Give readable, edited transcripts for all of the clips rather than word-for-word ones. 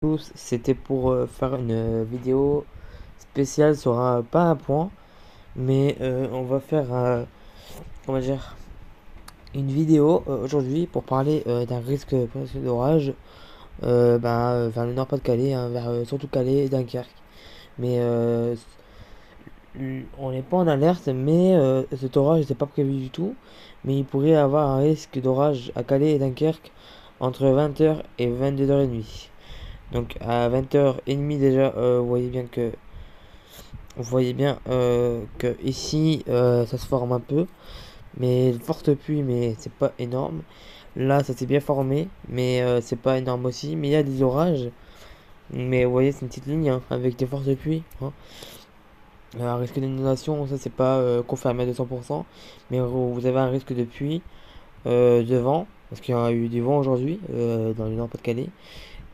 Tous, c'était pour faire une vidéo spéciale sur pas un point, mais on va faire comment dire, une vidéo aujourd'hui pour parler d'un risque potentiel d'orage vers le Nord-Pas-de-Calais, hein, vers surtout Calais et Dunkerque. Mais on n'est pas en alerte, mais cet orage n'était pas prévu du tout. Mais il pourrait y avoir un risque d'orage à Calais et Dunkerque entre 20h et 22h30. Donc à 20h30 déjà, vous voyez bien que ici ça se forme un peu, mais forte pluie, mais c'est pas énorme. Là ça s'est bien formé, mais c'est pas énorme aussi. Mais il y a des orages, mais vous voyez c'est une petite ligne hein, avec des fortes pluies. Hein. Un risque d'inondation, ça c'est pas confirmé à 200%, mais vous avez un risque de pluie, de vent, parce qu'il y a eu du vent aujourd'hui dans le Nord-Pas-de-Calais.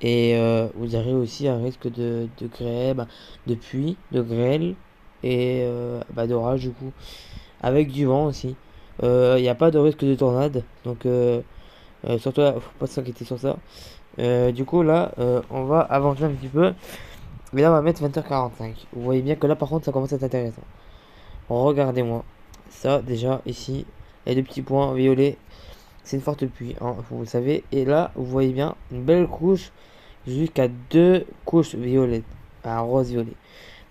Et vous aurez aussi un risque de grêle, de pluie, de grêle et d'orage du coup, avec du vent aussi. Il n'y a pas de risque de tornade, donc surtout là, faut pas s'inquiéter sur ça. Du coup là, on va avancer un petit peu. Mais là, on va mettre 20h45. Vous voyez bien que là, par contre, ça commence à être intéressant. Regardez-moi. Ça, déjà, ici, il y a deux petits points violets. C'est une forte pluie, hein, vous le savez. Et là, vous voyez bien une belle couche jusqu'à deux couches violettes, un rose violet.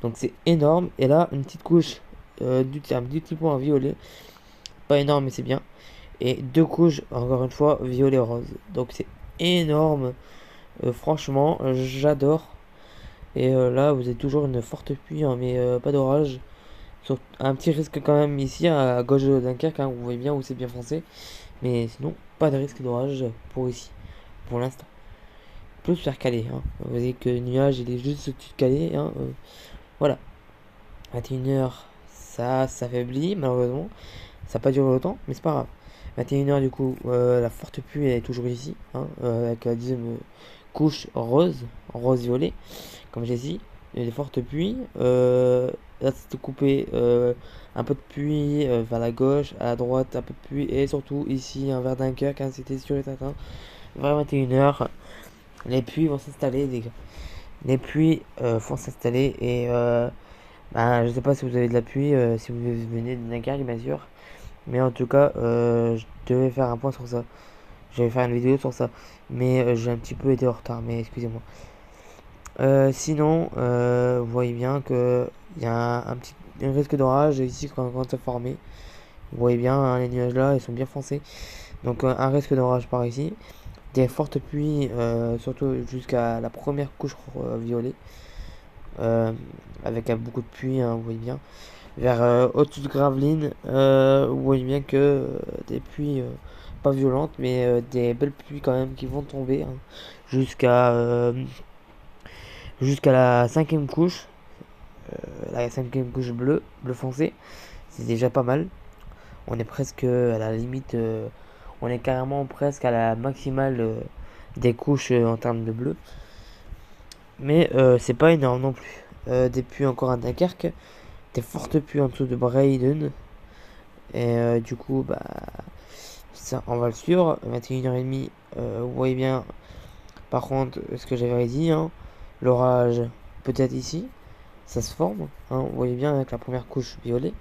Donc c'est énorme. Et là, une petite couche un petit point violet, pas énorme mais c'est bien. Et deux couches, encore une fois, violet rose. Donc c'est énorme. Franchement, j'adore. Et là, vous avez toujours une forte pluie, hein, mais pas d'orage. Un petit risque quand même ici à gauche de Dunkerque, hein, vous voyez bien où c'est bien foncé. Mais sinon, pas de risque d'orage pour ici, pour l'instant. Plus vers Calais. Hein. Vous voyez que le nuage il est juste au-dessus de Calais. Hein. Voilà. 21h, ça s'affaiblit malheureusement. Ça n'a pas duré longtemps, mais c'est pas grave. 21h du coup, la forte pluie est toujours ici. Hein, avec la deuxième couche rose, rose-violet, comme j'ai dit. Il y a des fortes pluies. Là c'est coupé un peu de pluie vers la gauche, à la droite un peu de pluie. Et surtout ici, un vers Dunkerque, hein, c'était sûr et certain. Vers 21h, les pluies vont s'installer, les gars. Les pluies vont s'installer et je sais pas si vous avez de la pluie, si vous venez de Dunkerque, bien sûr. Mais en tout cas, je devais faire un point sur ça. Je vais faire une vidéo sur ça. Mais j'ai un petit peu été en retard, mais excusez-moi. Sinon, vous voyez bien que il y a un risque d'orage ici quand ça formé. Vous voyez bien, hein, les nuages là, ils sont bien foncés. Donc un risque d'orage par ici. Des fortes pluies, surtout jusqu'à la première couche violet, euh, avec beaucoup de pluie, hein, vous voyez bien. Vers au-dessus de Gravelines, vous voyez bien que des pluies pas violentes, mais des belles pluies quand même qui vont tomber hein, jusqu'à jusqu'à la cinquième couche, la cinquième couche bleu foncé. C'est déjà pas mal. On est presque à la limite, on est carrément presque à la maximale des couches en termes de bleu. Mais c'est pas énorme non plus. Des pluies encore à Dunkerque, des fortes pluies en dessous de Brayden. Et du coup, ça, on va le suivre. 21h30, vous voyez bien, par contre, ce que j'avais dit, hein, l'orage peut-être ici, ça se forme. Hein, vous voyez bien avec la première couche violet.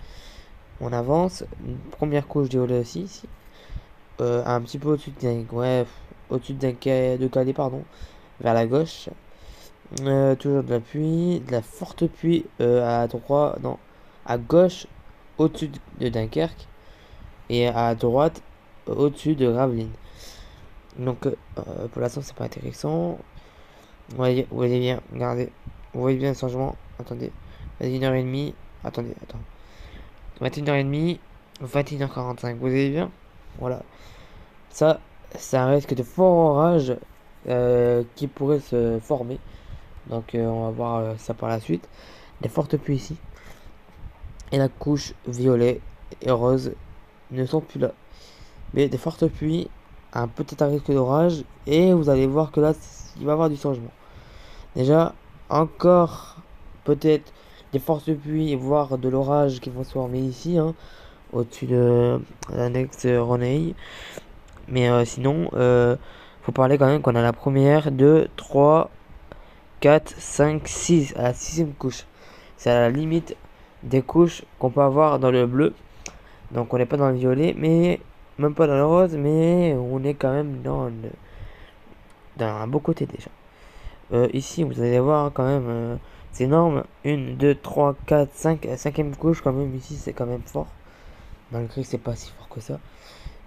On avance, une première couche violet aussi ici. Un petit peu au-dessus au-dessus de Calais, pardon, vers la gauche. Toujours de la pluie, de la forte pluie à droite, non, à gauche, au-dessus de Dunkerque, et à droite, au-dessus de Gravelines. Donc, pour l'instant, c'est pas intéressant. Vous voyez bien, regardez, vous voyez bien le changement. Attendez, 21h30, attends, 21h30, 21h45, vous voyez bien? Voilà, ça, c'est un risque de fort orage qui pourrait se former. Donc, on va voir ça par la suite. Les fortes pluies ici. Et la couche violet et rose ne sont plus là. Mais des fortes pluies, un petit risque d'orage, et vous allez voir que là, il va y avoir du changement. Déjà, encore peut-être des fortes pluies, voire de l'orage qui vont se former ici, hein, au-dessus de l'annexe Roney. Mais sinon, faut parler quand même qu'on a la première, 2, 3. 4, 5, 6, à la sixième couche. C'est à la limite des couches qu'on peut avoir dans le bleu. Donc on n'est pas dans le violet, mais même pas dans le rose, mais on est quand même dans un beau côté déjà. Ici, vous allez voir quand même, c'est énorme. 1, 2, 3, 4, 5, la cinquième couche quand même ici, c'est quand même fort. Malgré que c'est pas si fort que ça.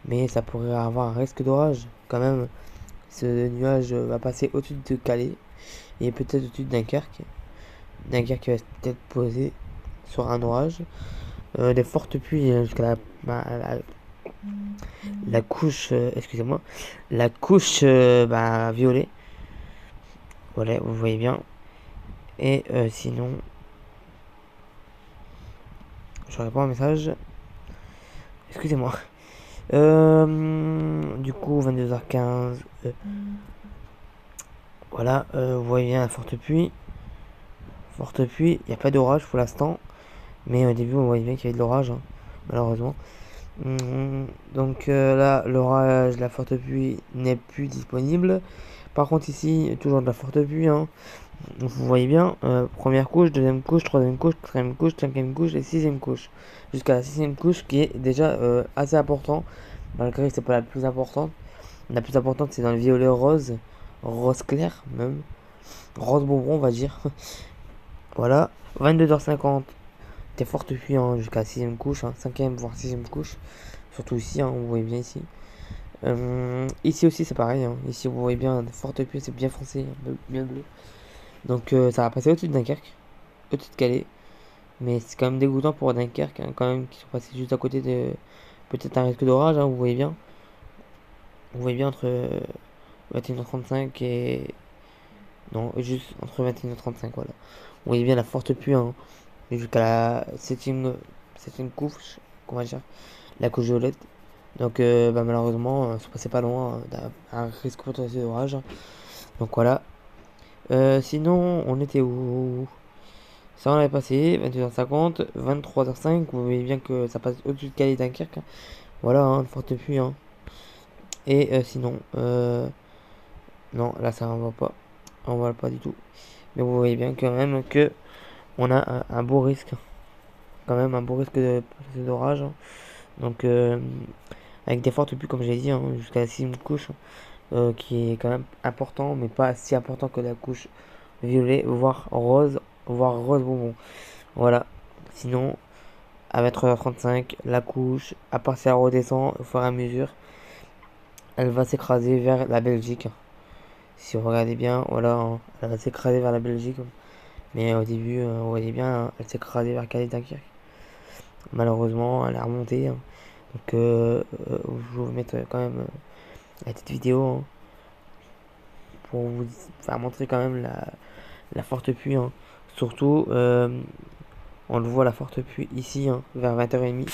Mais ça pourrait avoir un risque d'orage. Quand même, ce nuage va passer au-dessus de Calais et peut-être au-dessus de Dunkerque. Dunkerque va peut-être poser sur un orage. Des fortes pluies jusqu'à la couche, excusez-moi, la couche violet. Voilà, vous voyez bien. Et sinon, je réponds à un message. Excusez-moi. Du coup, 22h15. Voilà, vous voyez bien la forte pluie. Forte pluie, il n'y a pas d'orage pour l'instant. Mais au début, on voyait bien qu'il y avait de l'orage, hein, malheureusement. Donc là, l'orage, la forte pluie n'est plus disponible. Par contre, ici, toujours de la forte pluie, hein. Vous voyez bien, première couche, deuxième couche, troisième couche, quatrième couche, cinquième couche et sixième couche. Jusqu'à la sixième couche qui est déjà assez important, malgré que c'est pas la plus importante. La plus importante c'est dans le violet rose, rose clair même, rose bonbon on va dire. Voilà, 22h50, des fortes pluies hein, jusqu'à la sixième couche, hein, cinquième voire sixième couche. Surtout ici, hein, vous voyez bien ici. Ici aussi c'est pareil, hein. Ici vous voyez bien, des fortes pluies, c'est bien foncé, bien bleu. Donc ça va passer au-dessus de Dunkerque, au-dessus de Calais. Mais c'est quand même dégoûtant pour Dunkerque, hein, quand même, qui sont passés juste à côté de peut-être un risque d'orage, hein, vous voyez bien. Vous voyez bien entre 21h35 et... Non, juste entre 21h35, voilà. Vous voyez bien la forte pluie, hein, jusqu'à la septième couche, comment dire, la couche violette. Donc malheureusement, ça passait pas loin d'un risque potentiel d'orage. Donc voilà. Sinon, on était où? Ça, on avait passé 21h50, 23h05. Vous voyez bien que ça passe au-dessus de Calais et Dunkerque. Voilà, hein, une forte pluie. Hein. Et sinon, non, là ça en va pas. On va pas du tout. Mais vous voyez bien quand même que on a un beau risque. Quand même, un beau risque d'orage. Hein. Donc, avec des fortes pluies, comme j'ai dit, hein, jusqu'à la sixième couche. Qui est quand même important, mais pas si important que la couche violet, voire rose bonbon. Voilà. Sinon, à 23h35, la couche, à part si elle redescend au fur et à mesure, elle va s'écraser vers la Belgique. Si vous regardez bien, voilà, hein, elle va s'écraser vers la Belgique. Mais au début, vous voyez bien, hein, elle s'écrasait vers Calais Dunkerque. Malheureusement, elle est remontée. Hein. Donc, je vais vous mettre quand même la petite vidéo hein, pour vous faire montrer quand même la forte pluie. Hein. Surtout, on le voit la forte pluie ici, hein, vers 20h30,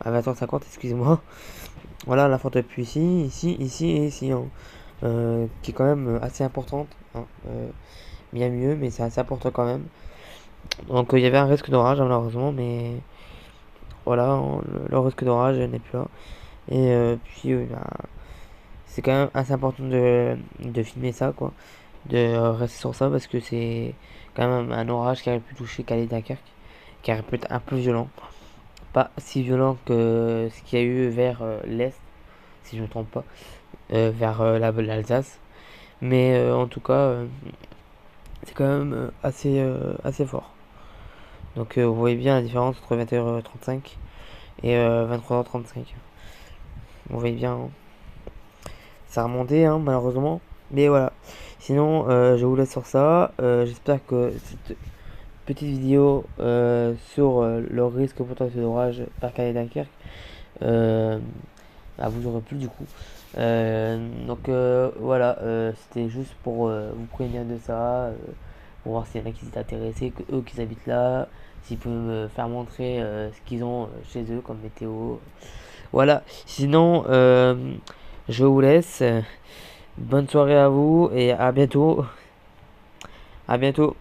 à 20h50, excusez-moi. Voilà la forte pluie ici et ici, hein, qui est quand même assez importante. Hein, bien mieux, mais c'est assez important quand même. Donc il y avait un risque d'orage hein, malheureusement, mais voilà, hein, le risque d'orage n'est plus là. Et puis c'est quand même assez important de filmer ça, quoi, de rester sur ça parce que c'est quand même un orage qui aurait pu toucher Calais Dunkerque, qui aurait pu être un peu violent. Pas si violent que ce qu'il y a eu vers l'Est, si je ne me trompe pas, vers l'Alsace. Mais en tout cas, c'est quand même assez fort. Donc vous voyez bien la différence entre 21h35 et 23h35. Vous voyez bien, hein. Ça a remonté hein, malheureusement. Mais voilà. Sinon, je vous laisse sur ça. J'espère que cette petite vidéo sur le risque potentiel d'orage par Calais Dunkerque vous aurez plu du coup. Donc voilà, c'était juste pour vous prévenir de ça, pour voir s'il y en a qui s'étaient intéressés, que eux qui habitent là, s'ils peuvent me faire montrer ce qu'ils ont chez eux comme météo. Voilà, sinon je vous laisse. Bonne soirée à vous et à bientôt. À bientôt.